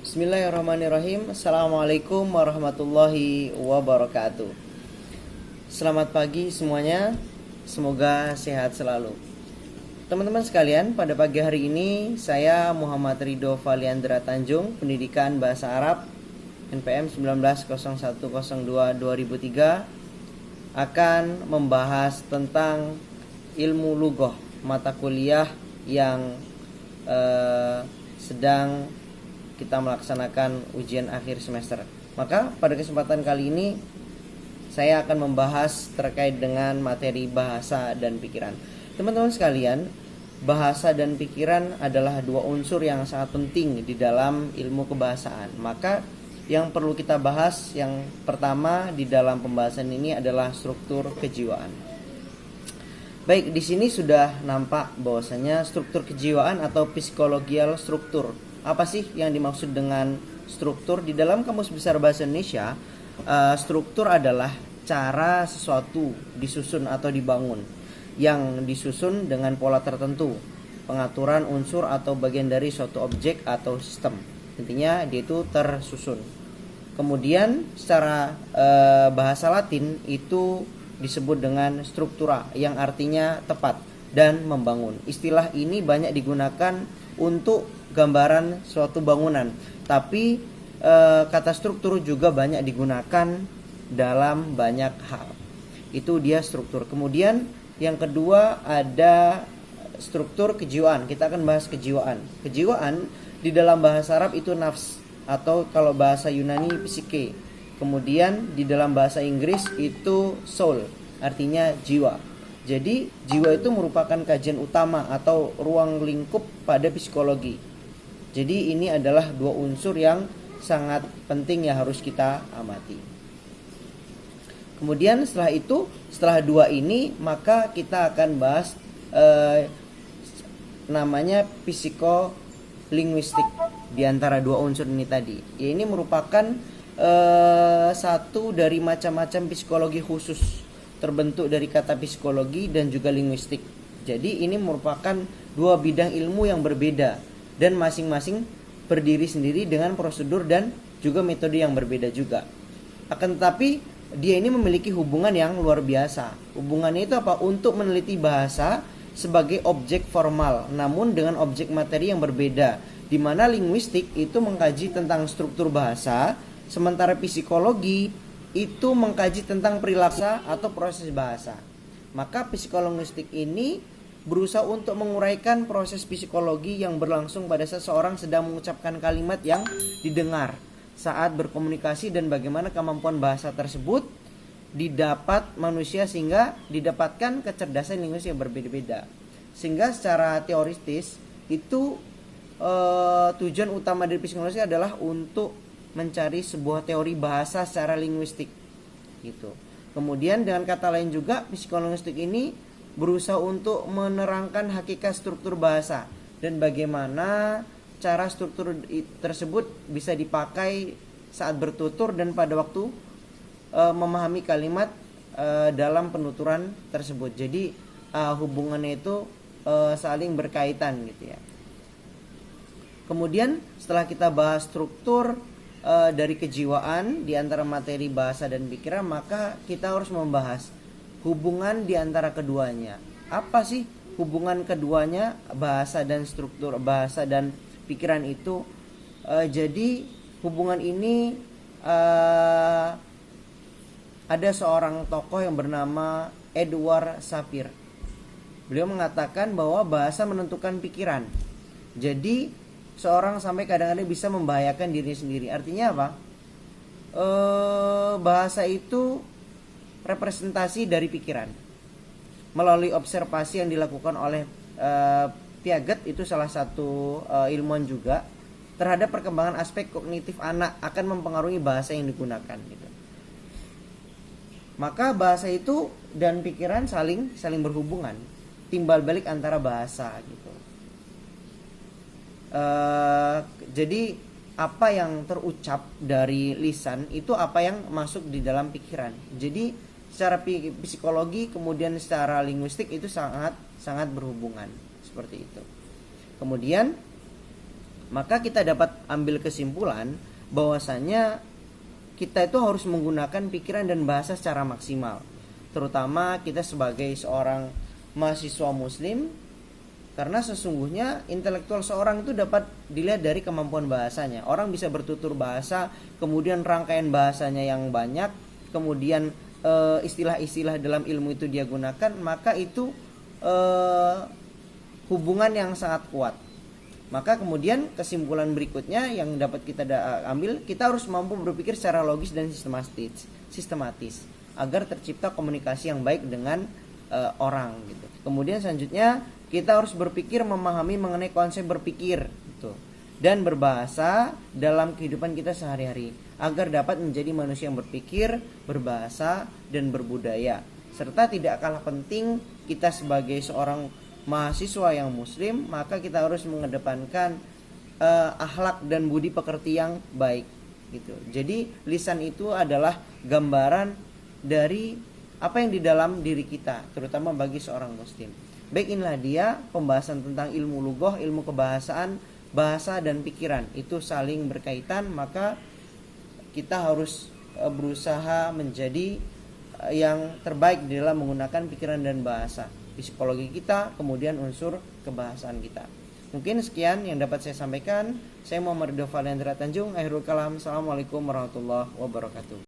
Bismillahirrahmanirrahim. Assalamualaikum warahmatullahi wabarakatuh. Selamat pagi semuanya. Semoga sehat selalu. Teman-teman sekalian, pada pagi hari ini saya Muhammad Ridho Valiandra Tanjung, Pendidikan Bahasa Arab NPM 190102-2003, akan membahas tentang ilmu lughah, mata kuliah yang sedang kita melaksanakan ujian akhir semester. Maka pada kesempatan kali ini saya akan membahas terkait dengan materi bahasa dan pikiran. Teman-teman sekalian, bahasa dan pikiran adalah dua unsur yang sangat penting di dalam ilmu kebahasaan. Maka yang perlu kita bahas yang pertama di dalam pembahasan ini adalah struktur kejiwaan. Baik, di sini sudah nampak bahwasanya struktur kejiwaan atau psikologial struktur. Apa sih yang dimaksud dengan struktur? Di dalam Kamus Besar Bahasa Indonesia, struktur adalah cara sesuatu disusun atau dibangun, yang disusun dengan pola tertentu, pengaturan unsur atau bagian dari suatu objek atau sistem. Intinya dia itu tersusun. Kemudian secara bahasa Latin itu disebut dengan struktura, yang artinya tepat dan membangun. Istilah ini banyak digunakan untuk gambaran suatu bangunan, tapi kata struktur juga banyak digunakan dalam banyak hal. Itu dia struktur. Kemudian yang kedua ada struktur kejiwaan. Kita akan bahas kejiwaan. Kejiwaan di dalam bahasa Arab itu nafs, atau kalau bahasa Yunani psike. Kemudian di dalam bahasa Inggris itu soul, artinya jiwa. Jadi jiwa itu merupakan kajian utama atau ruang lingkup pada psikologi. Jadi ini adalah dua unsur yang sangat penting yang harus kita amati. Kemudian setelah dua ini, maka kita akan bahas namanya psikolinguistik di antara dua unsur ini tadi. Ya, ini merupakan satu dari macam-macam psikologi khusus, terbentuk dari kata psikologi dan juga linguistik. Jadi ini merupakan dua bidang ilmu yang berbeda dan masing-masing berdiri sendiri dengan prosedur dan juga metode yang berbeda juga. Akan tetapi dia ini memiliki hubungan yang luar biasa. Hubungannya itu apa? Untuk meneliti bahasa sebagai objek formal, namun dengan objek materi yang berbeda, di mana linguistik itu mengkaji tentang struktur bahasa, sementara psikologi itu mengkaji tentang perilaku atau proses bahasa. Maka psikolinguistik ini berusaha untuk menguraikan proses psikologi yang berlangsung pada seseorang sedang mengucapkan kalimat yang didengar saat berkomunikasi, dan bagaimana kemampuan bahasa tersebut didapat manusia sehingga didapatkan kecerdasan linguistik yang berbeda-beda. Sehingga secara teoritis itu tujuan utama dari psikologi adalah untuk mencari sebuah teori bahasa secara linguistik gitu. Kemudian dengan kata lain juga, psikolinguistik ini berusaha untuk menerangkan hakikat struktur bahasa dan bagaimana cara struktur tersebut bisa dipakai saat bertutur dan pada waktu memahami kalimat dalam penuturan tersebut. Jadi hubungannya itu saling berkaitan gitu ya. Kemudian setelah kita bahas struktur dari kejiwaan di antara materi bahasa dan pikiran, maka kita harus membahas hubungan di antara keduanya. Apa sih hubungan keduanya, bahasa dan struktur, bahasa dan pikiran itu? Jadi hubungan ini ada seorang tokoh yang bernama Edward Sapir. Beliau mengatakan bahwa bahasa menentukan pikiran. Jadi seorang sampai kadang-kadang bisa membahayakan diri sendiri. Artinya apa? Bahasa itu representasi dari pikiran. Melalui observasi yang dilakukan oleh Piaget, itu salah satu ilmuwan juga, terhadap perkembangan aspek kognitif anak akan mempengaruhi bahasa yang digunakan gitu. Maka bahasa itu dan pikiran saling berhubungan, timbal balik antara bahasa gitu. Jadi apa yang terucap dari lisan itu apa yang masuk di dalam pikiran. Jadi secara psikologi kemudian secara linguistik itu sangat berhubungan seperti itu. Kemudian Maka kita dapat ambil kesimpulan bahwasanya kita itu harus menggunakan pikiran dan bahasa secara maksimal. Terutama kita sebagai seorang mahasiswa muslim, karena sesungguhnya intelektual seorang itu dapat dilihat dari kemampuan bahasanya. Orang bisa bertutur bahasa, kemudian rangkaian bahasanya yang banyak, kemudian istilah-istilah dalam ilmu itu dia gunakan, maka itu hubungan yang sangat kuat. Maka kemudian kesimpulan berikutnya yang dapat kita ambil, kita harus mampu berpikir secara logis dan sistematis agar tercipta komunikasi yang baik dengan orang gitu. Kemudian selanjutnya kita harus berpikir memahami mengenai konsep berpikir gitu, dan berbahasa dalam kehidupan kita sehari-hari agar dapat menjadi manusia yang berpikir, berbahasa, dan berbudaya. Serta tidak kalah penting, kita sebagai seorang mahasiswa yang muslim, maka kita harus mengedepankan akhlak dan budi pekerti yang baik gitu. Jadi lisan itu adalah gambaran dari apa yang di dalam diri kita, terutama bagi seorang muslim. Baik, inilah dia pembahasan tentang ilmu lughah, ilmu kebahasaan, bahasa dan pikiran itu saling berkaitan. Maka kita harus berusaha menjadi yang terbaik di dalam menggunakan pikiran dan bahasa, psikologi kita, kemudian unsur kebahasaan kita. Mungkin sekian yang dapat saya sampaikan. Saya Muhammad Ridho Valiandra Tanjung. Akhirul kalam. Assalamualaikum warahmatullahi wabarakatuh.